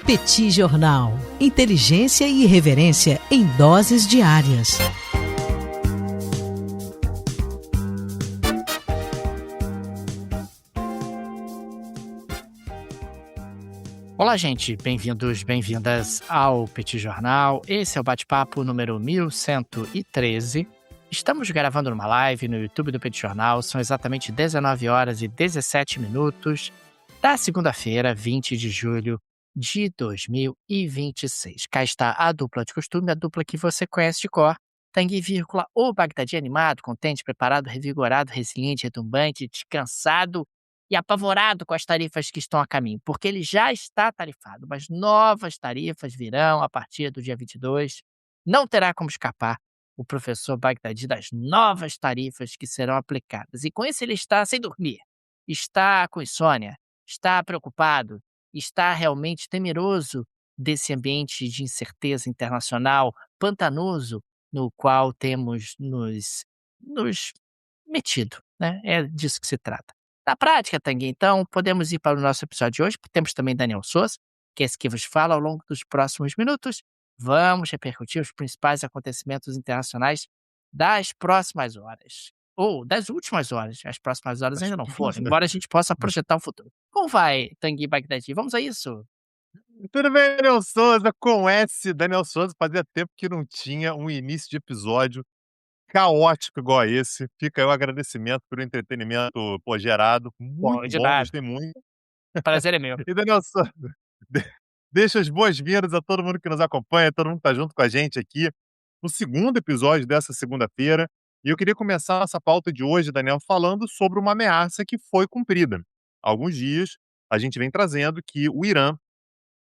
Petit Jornal. Inteligência e irreverência em doses diárias. Olá, gente. Bem-vindos, bem-vindas ao Petit Jornal. Esse é o bate-papo número 1113. Estamos gravando numa live no YouTube do Petit Jornal. São exatamente 19 horas e 17 minutos da segunda-feira, 20 de julho de 2026. Cá está a dupla de costume, a dupla que você conhece de cor. Tanguy, vírgula, o Bagdadi animado, contente, preparado, revigorado, resiliente, retumbante, descansado e apavorado com as tarifas que estão a caminho, porque ele já está tarifado, mas novas tarifas virão a partir do dia 22. Não terá como escapar o professor Bagdadi das novas tarifas que serão aplicadas. E com isso ele está sem dormir, está com insônia, está preocupado, está realmente temeroso desse ambiente de incerteza internacional pantanoso no qual temos nos metido, né? É disso que se trata. Na prática, Tanguy, então, podemos ir para o nosso episódio de hoje, porque temos também Daniel Souza, que é esse que vos fala ao longo dos próximos minutos. Vamos repercutir os principais acontecimentos internacionais das próximas horas. Ou das últimas horas. As próximas horas ainda não foram, embora a gente possa projetar o futuro. Como vai, Tanguy Bagdadi? Vamos a isso? Tudo bem, Daniel Souza? Com S, Daniel Souza. Fazia tempo que não tinha um início de episódio caótico igual a esse. Fica aí o agradecimento pelo entretenimento, gerado. Bom, Muito de bom, nada. gostei muito. Prazer é meu. E, Daniel Souza, de- deixa as boas-vindas a todo mundo que nos acompanha, todo mundo que tá junto com a gente aqui no segundo episódio dessa segunda-feira. E eu queria começar essa pauta de hoje, Daniel, falando sobre uma ameaça que foi cumprida. Há alguns dias, a gente vem trazendo que o Irã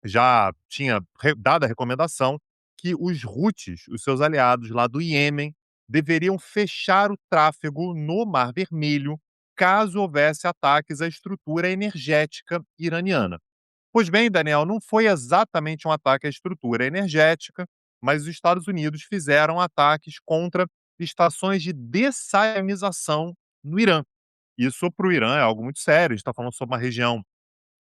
já tinha dado a recomendação que os Houthis, os seus aliados lá do Iêmen, deveriam fechar o tráfego no Mar Vermelho caso houvesse ataques à estrutura energética iraniana. Pois bem, Daniel, não foi exatamente um ataque à estrutura energética, mas os Estados Unidos fizeram ataques contra estações de dessalinização no Irã. Isso para o Irã é algo muito sério. A gente está falando sobre uma região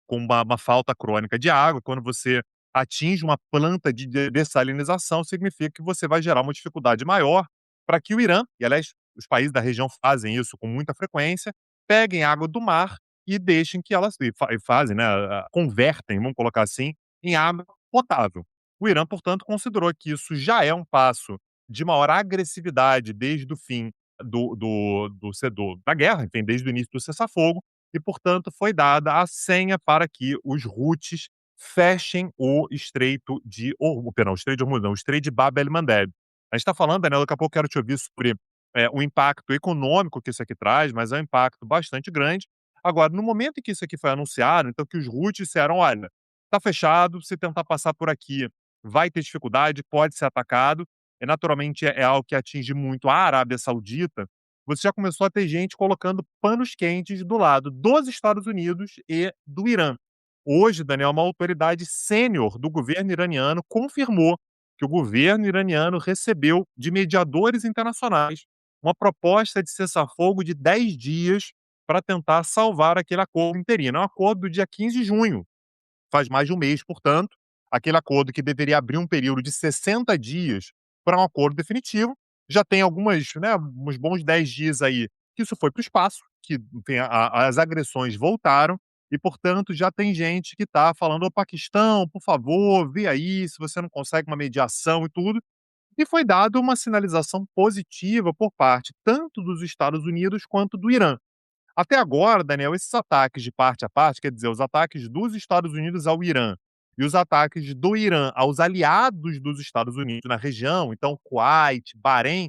com uma falta crônica de água. Quando você atinge uma planta de dessalinização, significa que você vai gerar uma dificuldade maior para que o Irã, e aliás, os países da região fazem isso com muita frequência, peguem água do mar e deixem que elas e fazem, né, convertem, vamos colocar assim, em água potável. O Irã, portanto, considerou que isso já é um passo de maior agressividade desde o fim da guerra, enfim, desde o início do cessar-fogo, e, portanto, foi dada a senha para que os Houthis fechem o Estreito de perdão, o Estreito de Hormuz não, o Estreito de Bab el-Mandeb. A gente está falando, Daniel, daqui a pouco eu quero te ouvir sobre o impacto econômico que isso aqui traz, mas é um impacto bastante grande. Agora, no momento em que isso aqui foi anunciado, então que os Houthis disseram, olha, está fechado, se tentar passar por aqui vai ter dificuldade, pode ser atacado, naturalmente é algo que atinge muito a Arábia Saudita. Você já começou a ter gente colocando panos quentes do lado dos Estados Unidos e do Irã. Hoje, Daniel, uma autoridade sênior do governo iraniano confirmou que o governo iraniano recebeu de mediadores internacionais uma proposta de cessar-fogo de 10 dias para tentar salvar aquele acordo interino. É um acordo do dia 15 de junho, faz mais de um mês, portanto, aquele acordo que deveria abrir um período de 60 dias para um acordo definitivo, já tem uns bons 10 dias aí que isso foi para o espaço, que enfim, as agressões voltaram, e, portanto, já tem gente que está falando, ô Paquistão, por favor, vê aí se você não consegue uma mediação e tudo. E foi dada uma sinalização positiva por parte tanto dos Estados Unidos quanto do Irã. Até agora, Daniel, esses ataques de parte a parte, quer dizer, os ataques dos Estados Unidos ao Irã e os ataques do Irã aos aliados dos Estados Unidos na região, então Kuwait, Bahrein,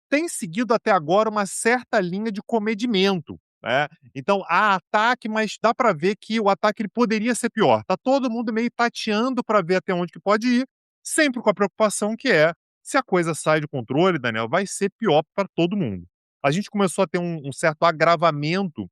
têm seguido até agora uma certa linha de comedimento, né. Então há ataque, mas dá para ver que o ataque ele poderia ser pior. Tá todo mundo meio tateando para ver até onde que pode ir, sempre com a preocupação que é, se a coisa sai de controle, Daniel, vai ser pior para todo mundo. A gente começou a ter um certo agravamento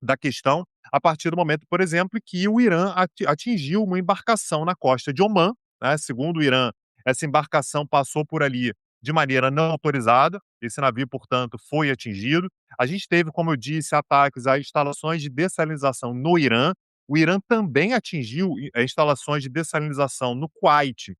da questão a partir do momento, por exemplo, que o Irã atingiu uma embarcação na costa de Omã, né. Segundo o Irã, essa embarcação passou por ali de maneira não autorizada, esse navio, portanto, foi atingido. A gente teve, como eu disse, ataques a instalações de dessalinização no Irã, o Irã também atingiu instalações de dessalinização no Kuwait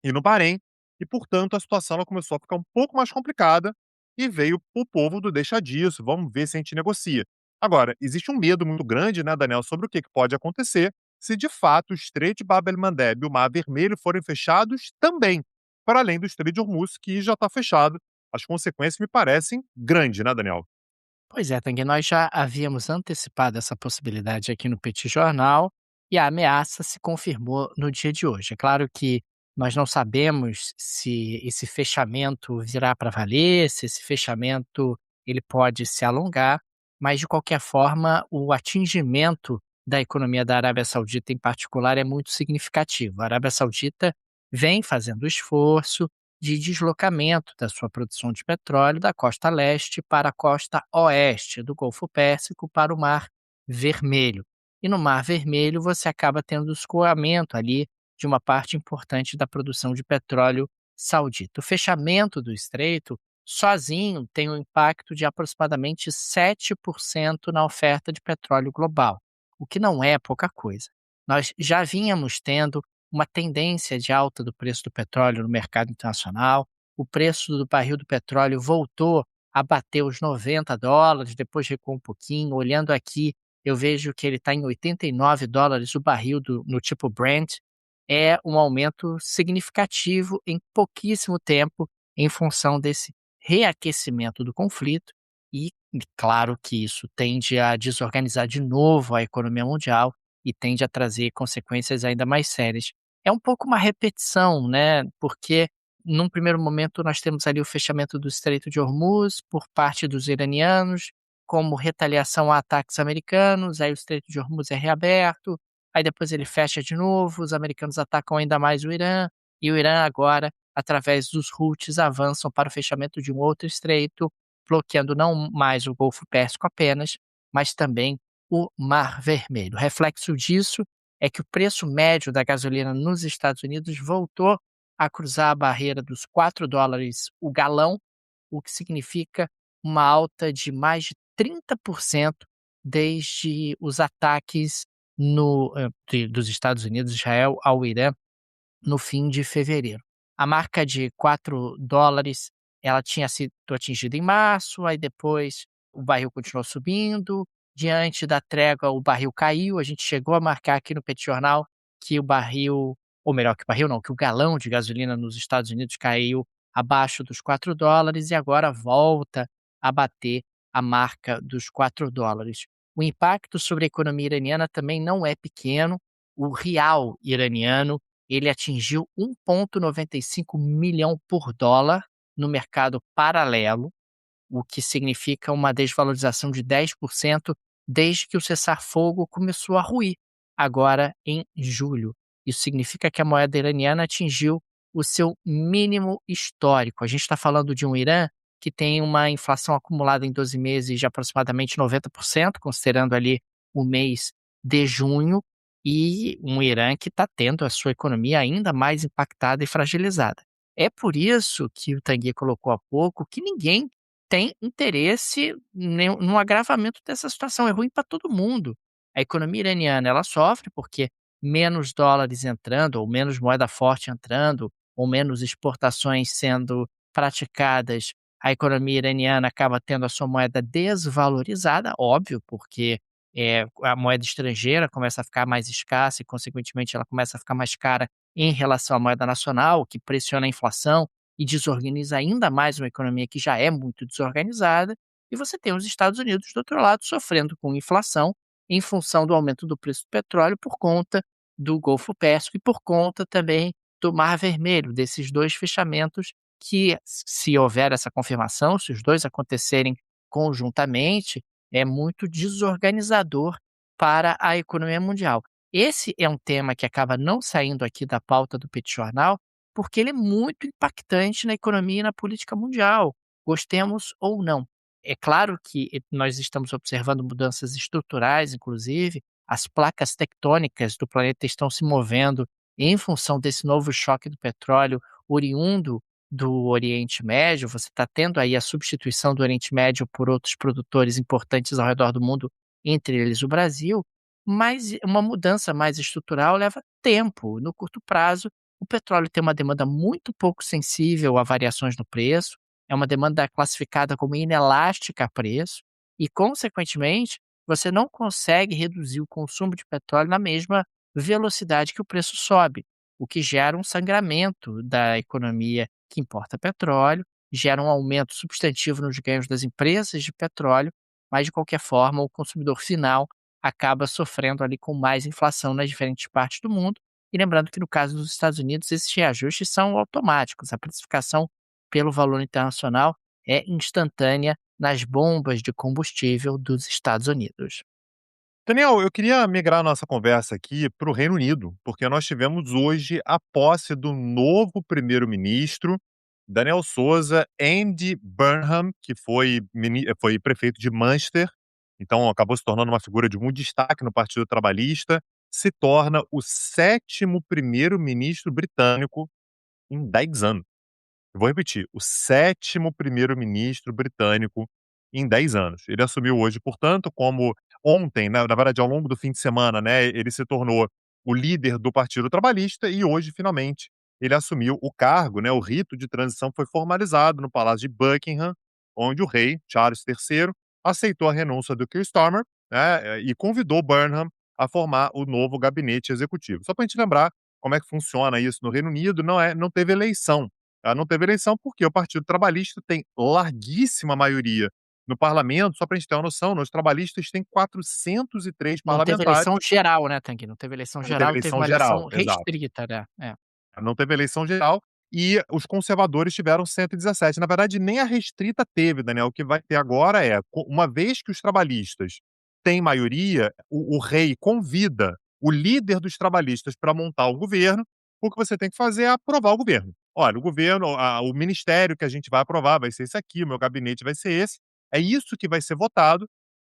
e no Bahrein, e portanto a situação ela começou a ficar um pouco mais complicada e veio o povo do deixa disso, vamos ver se a gente negocia. Agora, existe um medo muito grande, né, Daniel, sobre o que pode acontecer se de fato o Estreito de Bab el-Mandeb e o Mar Vermelho forem fechados também, para além do Estreito de Hormuz, que já está fechado. As consequências me parecem grandes, né, Daniel? Pois é, Tanguy, nós já havíamos antecipado essa possibilidade aqui no Petit Jornal e a ameaça se confirmou no dia de hoje. É claro que nós não sabemos se esse fechamento virá para valer, se esse fechamento ele pode se alongar, mas de qualquer forma o atingimento da economia da Arábia Saudita em particular é muito significativo. A Arábia Saudita vem fazendo esforço de deslocamento da sua produção de petróleo da costa leste para a costa oeste do Golfo Pérsico para o Mar Vermelho. E no Mar Vermelho você acaba tendo o escoamento ali de uma parte importante da produção de petróleo saudita. O fechamento do estreito sozinho tem um impacto de aproximadamente 7% na oferta de petróleo global, o que não é pouca coisa. Nós já vínhamos tendo uma tendência de alta do preço do petróleo no mercado internacional. O preço do barril do petróleo voltou a bater os $90, depois recuou um pouquinho. Olhando aqui, eu vejo que ele está em $89 o barril no tipo Brent. É um aumento significativo em pouquíssimo tempo, em função desse reaquecimento do conflito. E claro que isso tende a desorganizar de novo a economia mundial e tende a trazer consequências ainda mais sérias. É um pouco uma repetição, né, porque num primeiro momento nós temos ali o fechamento do Estreito de Hormuz por parte dos iranianos, como retaliação a ataques americanos, aí o Estreito de Hormuz é reaberto, aí depois ele fecha de novo, os americanos atacam ainda mais o Irã, e o Irã agora, através dos Houthis, avançam para o fechamento de um outro estreito, bloqueando não mais o Golfo Pérsico apenas, mas também o Mar Vermelho. O reflexo disso é que o preço médio da gasolina nos Estados Unidos voltou a cruzar a barreira dos $4 o galão, o que significa uma alta de mais de 30% desde os ataques dos Estados Unidos, Israel, ao Irã no fim de fevereiro. A marca de $4, ela tinha sido atingida em março, aí depois o barril continuou subindo, diante da trégua o barril caiu, a gente chegou a marcar aqui no Petit Jornal que o barril, ou melhor, que o barril não, que o galão de gasolina nos Estados Unidos caiu abaixo dos $4 e agora volta a bater a marca dos $4. O impacto sobre a economia iraniana também não é pequeno. O real iraniano ele atingiu 1,95 milhão por dólar no mercado paralelo, o que significa uma desvalorização de 10% desde que o cessar-fogo começou a ruir, agora em julho. Isso significa que a moeda iraniana atingiu o seu mínimo histórico. A gente está falando de um Irã que tem uma inflação acumulada em 12 meses de aproximadamente 90%, considerando ali o mês de junho, e um Irã que está tendo a sua economia ainda mais impactada e fragilizada. É por isso que o Tanguy colocou há pouco que ninguém tem interesse no agravamento dessa situação. É ruim para todo mundo. A economia iraniana ela sofre porque menos dólares entrando, ou menos moeda forte entrando, ou menos exportações sendo praticadas, a economia iraniana acaba tendo a sua moeda desvalorizada, óbvio, porque a moeda estrangeira começa a ficar mais escassa e, consequentemente, ela começa a ficar mais cara em relação à moeda nacional, o que pressiona a inflação e desorganiza ainda mais uma economia que já é muito desorganizada. E você tem os Estados Unidos, do outro lado, sofrendo com inflação em função do aumento do preço do petróleo por conta do Golfo Pérsico e por conta também do Mar Vermelho, desses dois fechamentos que, se houver essa confirmação, se os dois acontecerem conjuntamente, é muito desorganizador para a economia mundial. Esse é um tema que acaba não saindo aqui da pauta do Petit Jornal, porque ele é muito impactante na economia e na política mundial, gostemos ou não. É claro que nós estamos observando mudanças estruturais, inclusive, as placas tectônicas do planeta estão se movendo em função desse novo choque do petróleo oriundo do Oriente Médio. Você está tendo aí a substituição do Oriente Médio por outros produtores importantes ao redor do mundo, entre eles o Brasil, mas uma mudança mais estrutural leva tempo. No curto prazo, o petróleo tem uma demanda muito pouco sensível a variações no preço, é uma demanda classificada como inelástica a preço, e, consequentemente, você não consegue reduzir o consumo de petróleo na mesma velocidade que o preço sobe, o que gera um sangramento da economia que importa petróleo, gera um aumento substantivo nos ganhos das empresas de petróleo, mas, de qualquer forma, o consumidor final acaba sofrendo ali com mais inflação nas diferentes partes do mundo. E lembrando que no caso dos Estados Unidos, esses reajustes são automáticos. A precificação pelo valor internacional é instantânea nas bombas de combustível dos Estados Unidos. Daniel, eu queria migrar nossa conversa aqui para o Reino Unido, porque nós tivemos hoje a posse do novo primeiro-ministro, Daniel Souza, Andy Burnham, que foi prefeito de Manchester, então acabou se tornando uma figura de muito destaque no Partido Trabalhista, se torna o sétimo primeiro-ministro britânico em 10 anos. Eu vou repetir, o sétimo primeiro-ministro britânico em 10 anos. Ele assumiu hoje, portanto, como ontem, né, na verdade, ao longo do fim de semana, né, ele se tornou o líder do Partido Trabalhista e hoje, finalmente, ele assumiu o cargo, né, o rito de transição foi formalizado no Palácio de Buckingham, onde o rei, Charles III, aceitou a renúncia do Keir Starmer, né, e convidou Burnham a formar o novo gabinete executivo. Só para a gente lembrar como é que funciona isso no Reino Unido, não teve eleição. Não teve eleição porque o Partido Trabalhista tem larguíssima maioria no parlamento. Só para a gente ter uma noção, os trabalhistas têm 403 Não teve parlamentares. eleição geral, né, Tanguy? Não teve eleição Não teve geral, teve eleição uma geral, eleição exato. restrita, né. É. Não teve eleição geral e os conservadores tiveram 117. Na verdade, nem a restrita teve, Daniel. O que vai ter agora é, uma vez que os trabalhistas têm maioria, o rei convida o líder dos trabalhistas para montar o governo. O que você tem que fazer é aprovar o governo. Olha, o governo, o ministério que a gente vai aprovar vai ser esse aqui, o meu gabinete vai ser esse. É isso que vai ser votado.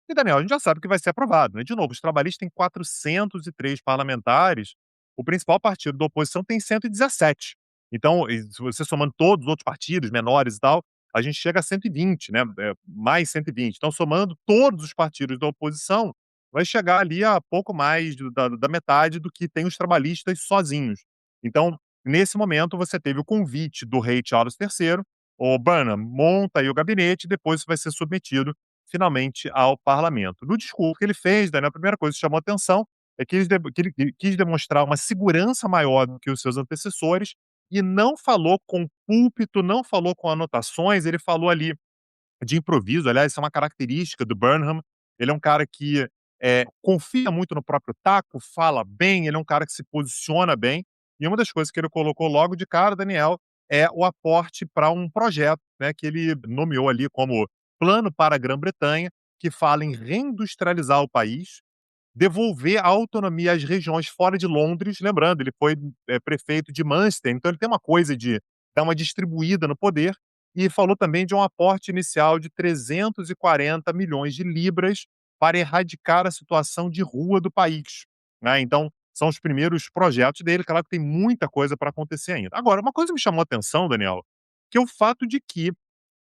E, Daniel, a gente já sabe que vai ser aprovado, né? De novo, os trabalhistas têm 403 parlamentares, o principal partido da oposição tem 117. Então, se você somando todos os outros partidos menores e tal, a gente chega a 120, né? Mais 120. Então, somando todos os partidos da oposição, vai chegar ali a pouco mais da metade do que tem os trabalhistas sozinhos. Então, nesse momento, você teve o convite do rei Charles III, o Burnham monta aí o gabinete, e depois isso vai ser submetido finalmente ao parlamento. No discurso que ele fez, Daniel, a primeira coisa que chamou atenção é que ele quis demonstrar uma segurança maior do que os seus antecessores e não falou com púlpito, não falou com anotações, ele falou ali de improviso. Aliás, isso é uma característica do Burnham. Ele é um cara que confia muito no próprio taco, fala bem, ele é um cara que se posiciona bem. E uma das coisas que ele colocou logo de cara, Daniel, é o aporte para um projeto, né, que ele nomeou ali como Plano para a Grã-Bretanha, que fala em reindustrializar o país, devolver a autonomia às regiões fora de Londres. Lembrando, ele foi prefeito de Manchester, então ele tem uma coisa de dar uma distribuída no poder, e falou também de um aporte inicial de 340 milhões de libras para erradicar a situação de rua do país, né. Então, são os primeiros projetos dele. Claro que tem muita coisa para acontecer ainda. Agora, uma coisa que me chamou a atenção, Daniel, que é o fato de que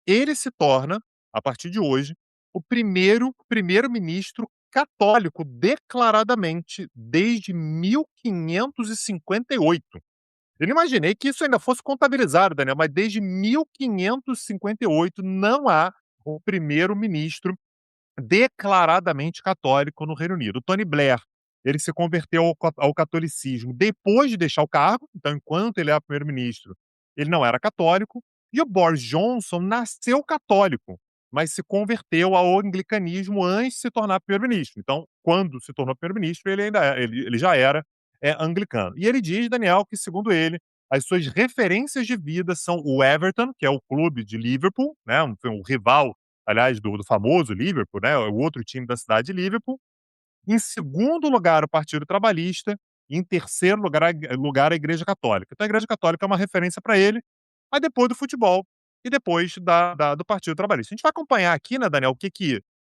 ele se torna, a partir de hoje, o primeiro primeiro-ministro católico declaradamente desde 1558. Eu não imaginei que isso ainda fosse contabilizado, Daniel, mas desde 1558 não há um primeiro-ministro declaradamente católico no Reino Unido. O Tony Blair, ele se converteu ao catolicismo depois de deixar o cargo, então enquanto ele era primeiro-ministro, ele não era católico, e o Boris Johnson nasceu católico, mas se converteu ao anglicanismo antes de se tornar primeiro-ministro. Então, quando se tornou primeiro-ministro, ele já era anglicano. E ele diz, Daniel, que segundo ele, as suas referências de vida são o Everton, que é o clube de Liverpool, né, um rival, aliás, do famoso Liverpool, né, o outro time da cidade de Liverpool. Em segundo lugar, o Partido Trabalhista. E em terceiro lugar, a Igreja Católica. Então, a Igreja Católica é uma referência para ele, mas depois do futebol e depois do Partido Trabalhista. A gente vai acompanhar aqui, né, Daniel,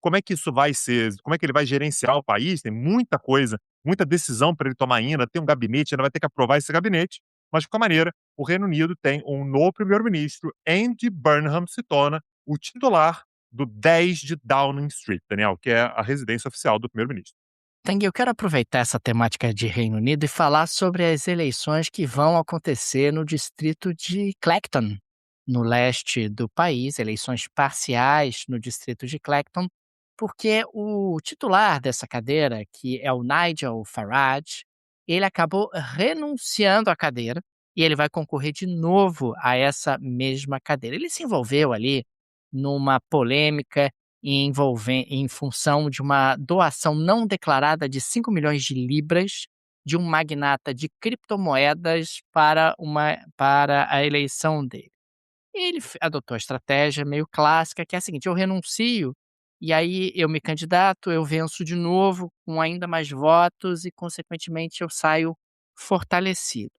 como é que isso vai ser, como é que ele vai gerenciar o país. Tem muita coisa, muita decisão para ele tomar ainda. Tem um gabinete, ainda vai ter que aprovar esse gabinete. Mas, de qualquer maneira, o Reino Unido tem um novo primeiro-ministro. Andy Burnham se torna o titular do 10 de Downing Street, Daniel, que é a residência oficial do primeiro-ministro. Tang, eu quero aproveitar essa temática de Reino Unido e falar sobre as eleições que vão acontecer no distrito de Clacton, no leste do país, eleições parciais no distrito de Clacton, porque o titular dessa cadeira, que é o Nigel Farage, ele acabou renunciando à cadeira e ele vai concorrer de novo a essa mesma cadeira. Ele se envolveu ali numa polêmica em função de uma doação não declarada de 5 milhões de libras de um magnata de criptomoedas para a eleição dele. Ele adotou a estratégia meio clássica, que é a seguinte: eu renuncio, e aí eu me candidato, eu venço de novo com ainda mais votos e, consequentemente, eu saio fortalecido.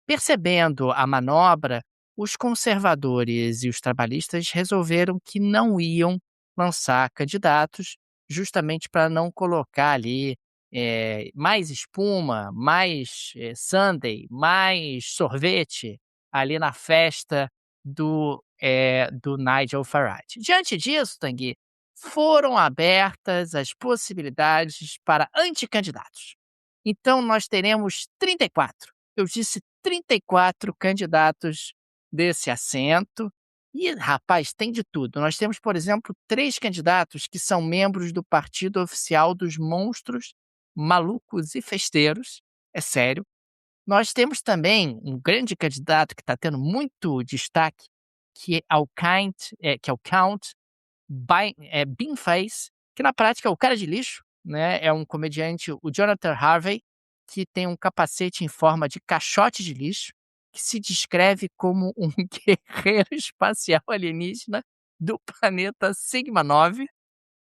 Percebendo a manobra, os conservadores e os trabalhistas resolveram que não iam lançar candidatos, justamente para não colocar ali mais espuma, mais sundae, mais sorvete ali na festa do Nigel Farage. Diante disso, Tanguy, foram abertas as possibilidades para anticandidatos. Então nós teremos 34, eu disse 34 candidatos desse assento. E, rapaz, tem de tudo. Nós temos, por exemplo, 3 candidatos que são membros do partido oficial dos monstros malucos e festeiros, é sério. Nós temos também um grande candidato que está tendo muito destaque, que é o Count Beanface, que na prática é o cara de lixo, né, é um comediante, o Jonathan Harvey, que tem um capacete em forma de caixote de lixo, que se descreve como um guerreiro espacial alienígena do planeta Sigma 9.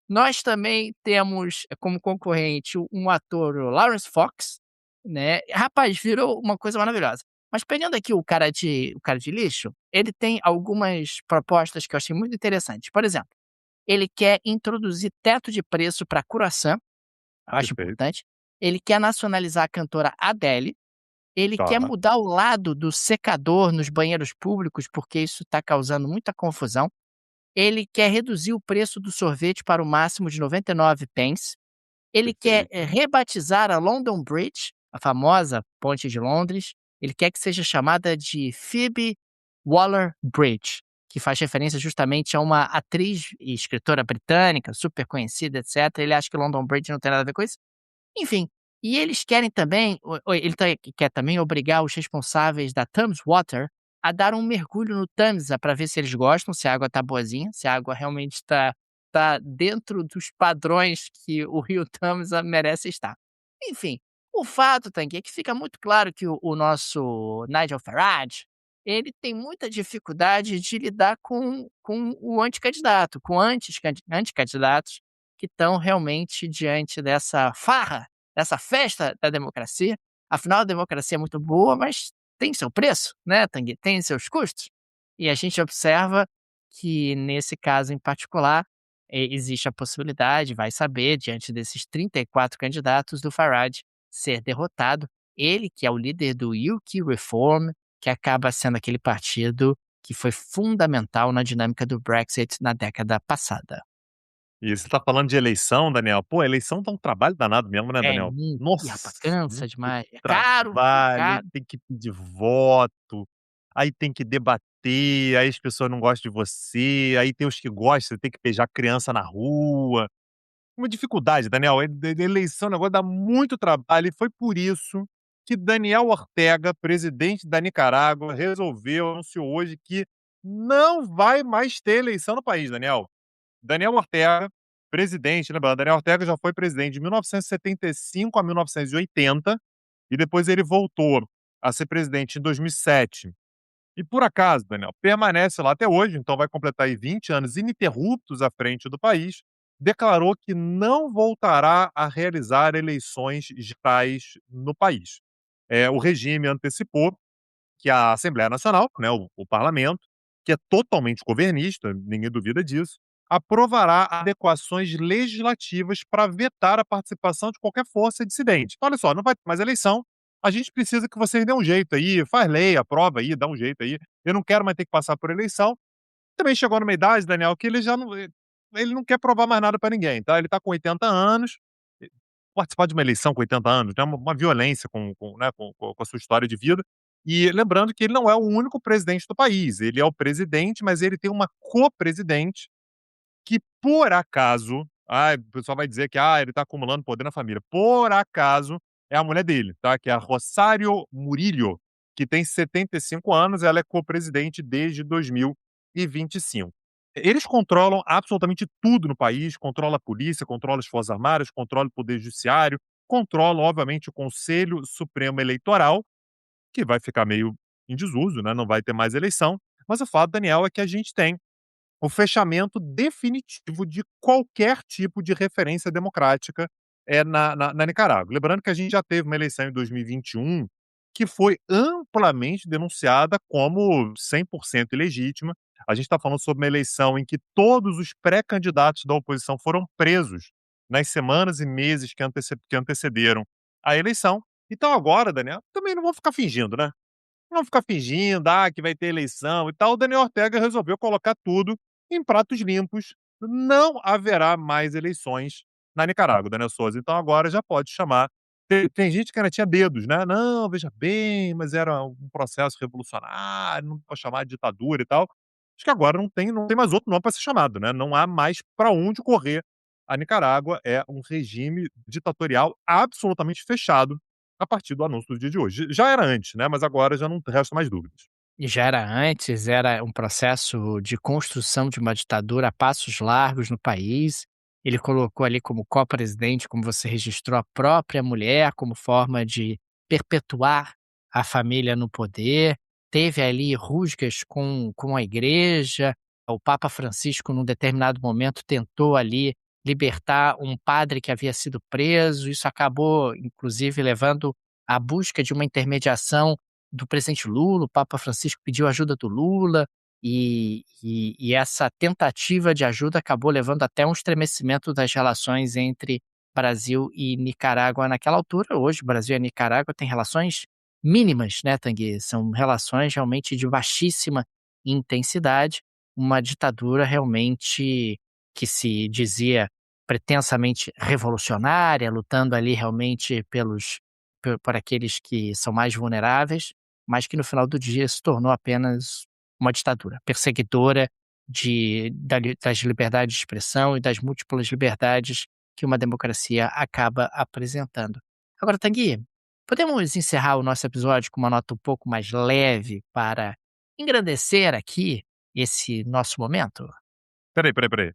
Nós também temos como concorrente um ator, o Lawrence Fox, né. Rapaz, virou uma coisa maravilhosa. Mas pegando aqui o cara de lixo, ele tem algumas propostas que eu achei muito interessantes. Por exemplo, ele quer introduzir teto de preço para croissant, eu acho Perfeito. importante. Ele quer nacionalizar a cantora Adele. Ele quer Tá, mudar o lado do secador nos banheiros públicos, porque isso está causando muita confusão. Ele quer reduzir o preço do sorvete para o máximo de 99 pence. Ele quer, perfeito. rebatizar a London Bridge, a famosa ponte de Londres. Ele quer que seja chamada de Phoebe Waller-Bridge, que faz referência justamente a uma atriz e escritora britânica super conhecida, etcétera. Ele acha que London Bridge não tem nada a ver com isso. Enfim, e eles querem também ele quer também obrigar os responsáveis da Thames Water a dar um mergulho no Tamisa para ver se eles gostam, se a água tá boazinha, se a água realmente está dentro dos padrões que o rio Tamisa merece estar. Enfim, o fato, Tanguy, é que fica muito claro que o nosso Nigel Farage, ele tem muita dificuldade de lidar com o anticandidato, com anticandidatos que estão realmente diante dessa farra, dessa festa da democracia. Afinal, a democracia é muito boa, mas tem seu preço, né, Tanguy? Tem seus custos. E a gente observa que, nesse caso em particular, existe a possibilidade, vai saber, diante desses 34 candidatos, do Farage ser derrotado. Ele, que é o líder do UK Reform, que acaba sendo aquele partido que foi fundamental na dinâmica do Brexit na década passada. E você tá falando de eleição, Daniel. Pô, eleição tá um trabalho danado mesmo, né, É Daniel? muito. Ih, rapaz, Nossa, cansa muito demais. É caro, é trabalho, aí caro. tem que pedir voto, aí tem que debater, aí as pessoas não gostam de você, aí tem os que gostam, você tem que beijar criança na rua. Uma dificuldade, Daniel, eleição, o negócio dá muito trabalho e foi por isso que Daniel Ortega, presidente da Nicarágua, anunciou hoje que não vai mais ter eleição no país, Daniel. Daniel Ortega, presidente, lembrando, Daniel Ortega já foi presidente de 1975 a 1980 e depois ele voltou a ser presidente em 2007. E por acaso, Daniel, permanece lá até hoje, então vai completar aí 20 anos ininterruptos à frente do país, declarou que não voltará a realizar eleições gerais no país. O regime antecipou que a Assembleia Nacional, né, o parlamento, que é totalmente governista, ninguém duvida disso, aprovará adequações legislativas para vetar a participação de qualquer força dissidente. Então, olha só, não vai ter mais eleição, a gente precisa que vocês dêem um jeito aí, faz lei, aprova aí, dá um jeito aí. Eu não quero mais ter que passar por eleição. Também chegou numa idade, Daniel, que ele já não ele não quer provar mais nada para ninguém, tá? Ele está com 80 anos, participar de uma eleição com 80 anos, né, uma violência né, com a sua história de vida. E lembrando que ele não é o único presidente do país, ele é o presidente, mas ele tem uma co-presidente que por acaso, o pessoal vai dizer que, ele tá acumulando poder na família. Por acaso, é a mulher dele, tá, que é a Rosário Murillo, que tem 75 anos, ela é co-presidente desde 2025. Eles controlam absolutamente tudo no país, controla a polícia, controla as forças armadas, controla o poder judiciário, controla, obviamente, o Conselho Supremo Eleitoral, que vai ficar meio em desuso, né, não vai ter mais eleição, mas o fato, Daniel, é que a gente tem o fechamento definitivo de qualquer tipo de referência democrática, na Nicarágua. Lembrando que a gente já teve uma eleição em 2021 que foi amplamente denunciada como 100% ilegítima. A gente está falando sobre uma eleição em que todos os pré-candidatos da oposição foram presos nas semanas e meses que antecederam a eleição. Então agora, Daniel, também não vão ficar fingindo, né? Não ficar fingindo, que vai ter eleição e tal. O Daniel Ortega resolveu colocar tudo em pratos limpos. Não haverá mais eleições na Nicarágua, Daniel Souza. Então agora já pode chamar. Tem gente que ainda tinha dedos, né? Não, veja bem, mas era um processo revolucionário, não pode chamar de ditadura e tal. Acho que agora não tem mais outro nome para ser chamado, né? Não há mais para onde correr. A Nicarágua é um regime ditatorial absolutamente fechado a partir do anúncio do dia de hoje. Já era antes, né, mas agora já não resta mais dúvidas. E já era antes, era um processo de construção de uma ditadura a passos largos no país. Ele colocou ali como co-presidente, como você registrou, a própria mulher como forma de perpetuar a família no poder. Teve ali rusgas com a igreja. O Papa Francisco, num determinado momento, tentou ali libertar um padre que havia sido preso. Isso acabou, inclusive, levando à busca de uma intermediação do presidente Lula. O Papa Francisco pediu ajuda do Lula, e essa tentativa de ajuda acabou levando até um estremecimento das relações entre Brasil e Nicarágua naquela altura. Hoje, Brasil e Nicarágua têm relações mínimas, né, Tanguy? São relações realmente de baixíssima intensidade, uma ditadura realmente que se dizia pretensamente revolucionária, lutando ali realmente por aqueles que são mais vulneráveis, mas que no final do dia se tornou apenas uma ditadura, perseguidora das liberdades de expressão e das múltiplas liberdades que uma democracia acaba apresentando. Agora, Tanguy, podemos encerrar o nosso episódio com uma nota um pouco mais leve para engrandecer aqui esse nosso momento? Espera aí.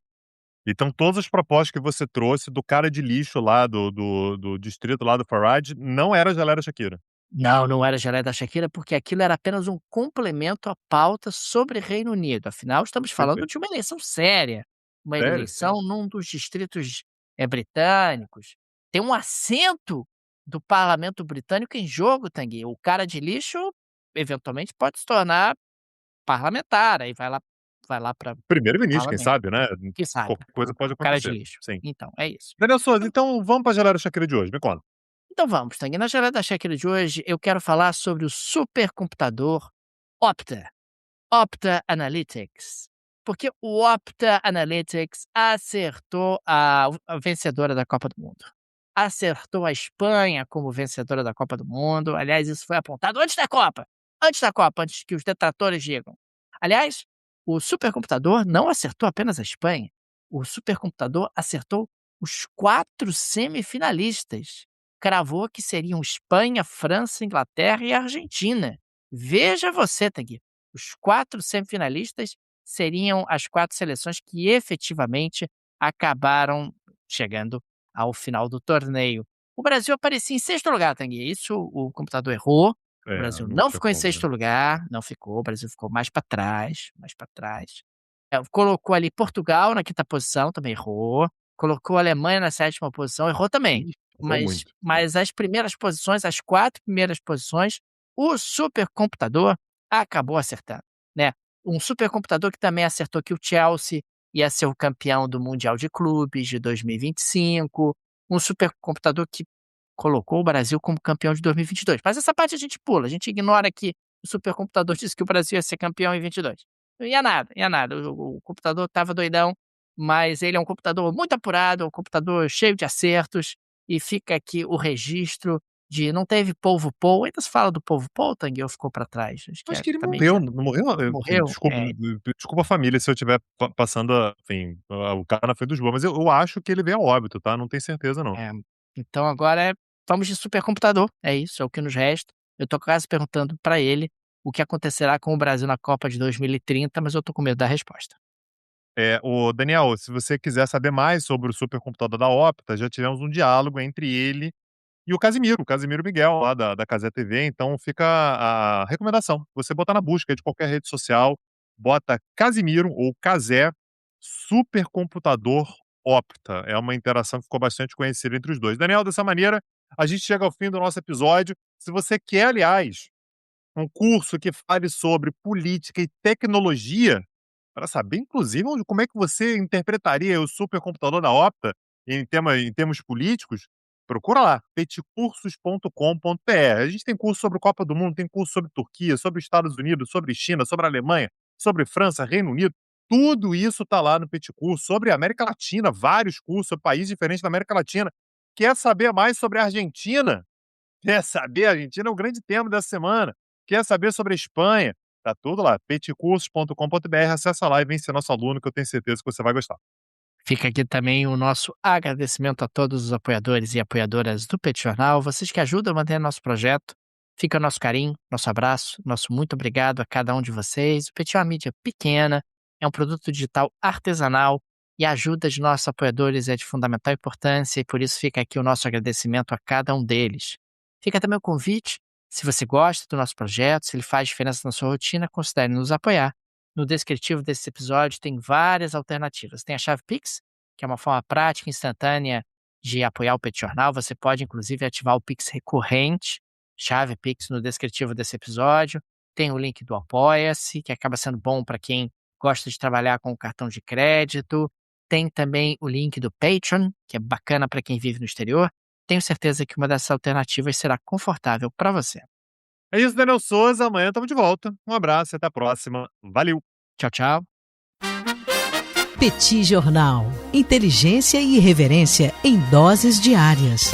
Então todas as propostas que você trouxe do cara de lixo lá do distrito lá do Farage não era Gelera Shakira? Não, não era geleia da Shakira, porque aquilo era apenas um complemento à pauta sobre Reino Unido. Afinal, estamos falando Perfeito. de uma eleição séria, uma Sério? Sim. eleição num dos distritos, britânicos. Tem um assento do parlamento britânico em jogo, Tanguy. O cara de lixo, eventualmente, pode se tornar parlamentar, aí vai lá para o Primeiro-ministro, quem parlamento. sabe, né? Quem sabe? Qualquer coisa pode O cara de acontecer. lixo. Sim. Então, é isso. Daniel Souza, então vamos pra Gelera Shakira de hoje, me conta. Então vamos, Tanguy. Na gelada da Shakira de hoje, eu quero falar sobre o supercomputador Opta. Opta Analytics. Porque o Opta Analytics acertou a vencedora da Copa do Mundo. Acertou a Espanha como vencedora da Copa do Mundo. Aliás, isso foi apontado antes da Copa. Antes da Copa, antes que os detratores digam. Aliás, o supercomputador não acertou apenas a Espanha. O supercomputador acertou os 4 semifinalistas. Cravou que seriam Espanha, França, Inglaterra e Argentina. Veja você, Tanguy. Os 4 semifinalistas seriam as 4 seleções que efetivamente acabaram chegando ao final do torneio. O Brasil aparecia em sexto lugar, Tanguy. Isso o computador errou. O É, Brasil não não tinha ficou em como, né? sexto lugar, não ficou. O Brasil ficou mais para trás, mais para trás. Colocou ali Portugal na quinta posição, também errou. Colocou a Alemanha na sétima posição, errou também. Ih, errou Mas, muito. Sim. mas as primeiras posições, as 4 primeiras posições, o supercomputador acabou acertando, né. Um supercomputador que também acertou que o Chelsea ia ser o campeão do Mundial de Clubes de 2025, um supercomputador que colocou o Brasil como campeão de 2022. Mas essa parte a gente pula, a gente ignora que o supercomputador disse que o Brasil ia ser campeão em 22. Não ia nada, ia nada. O computador estava doidão, mas ele é um computador muito apurado, é um computador cheio de acertos e fica aqui o registro de não teve Polvo Paul. Ainda se fala do Polvo Paul, Tanguy, ou ficou para trás? Acho que Acho que ele também morreu, já não morreu? Enfim, morreu. desculpa a família se eu estiver passando enfim, o cara na frente dos bois, mas eu acho que ele veio a óbito, tá, não tenho certeza não. É, então agora vamos de supercomputador, é isso, é o que nos resta. Eu tô quase perguntando para ele o que acontecerá com o Brasil na Copa de 2030, mas eu tô com medo da resposta. Ô Daniel, se você quiser saber mais sobre o supercomputador da Opta, já tivemos um diálogo entre ele e o Casimiro Miguel, lá da Cazé TV, então fica a recomendação, você botar na busca de qualquer rede social, bota Casimiro ou Cazé Supercomputador Opta, é uma interação que ficou bastante conhecida entre os dois. Daniel, dessa maneira, a gente chega ao fim do nosso episódio. Se você quer, aliás, um curso que fale sobre política e tecnologia, para saber, inclusive, como é que você interpretaria o supercomputador da Opta em termos políticos, procura lá, petcursos.com.br. A gente tem curso sobre Copa do Mundo, tem curso sobre Turquia, sobre Estados Unidos, sobre China, sobre Alemanha, sobre França, Reino Unido. Tudo isso está lá no Petcurso. Sobre a América Latina, vários cursos sobre países diferentes da América Latina. Quer saber mais sobre a Argentina? Quer saber? A Argentina é o grande tema dessa semana. Quer saber sobre a Espanha? Tá tudo lá, petcursos.com.br. Acessa lá e vem ser nosso aluno, que eu tenho certeza que você vai gostar. Fica aqui também o nosso agradecimento a todos os apoiadores e apoiadoras do Pet Jornal, vocês que ajudam a manter nosso projeto. Fica o nosso carinho, nosso abraço, nosso muito obrigado a cada um de vocês. O Pet é uma mídia pequena, é um produto digital artesanal e a ajuda de nossos apoiadores é de fundamental importância e por isso fica aqui o nosso agradecimento a cada um deles. Fica também o convite, se você gosta do nosso projeto, se ele faz diferença na sua rotina, considere nos apoiar. No descritivo desse episódio tem várias alternativas. Tem a chave Pix, que é uma forma prática e instantânea de apoiar o Pet Jornal. Você pode, inclusive, ativar o Pix recorrente, chave Pix, no descritivo desse episódio. Tem o link do Apoia-se, que acaba sendo bom para quem gosta de trabalhar com o cartão de crédito. Tem também o link do Patreon, que é bacana para quem vive no exterior. Tenho certeza que uma dessas alternativas será confortável para você. É isso, Daniel Souza. Amanhã estamos de volta. Um abraço e até a próxima. Valeu! Tchau, tchau. Petit Jornal. Inteligência e irreverência em doses diárias.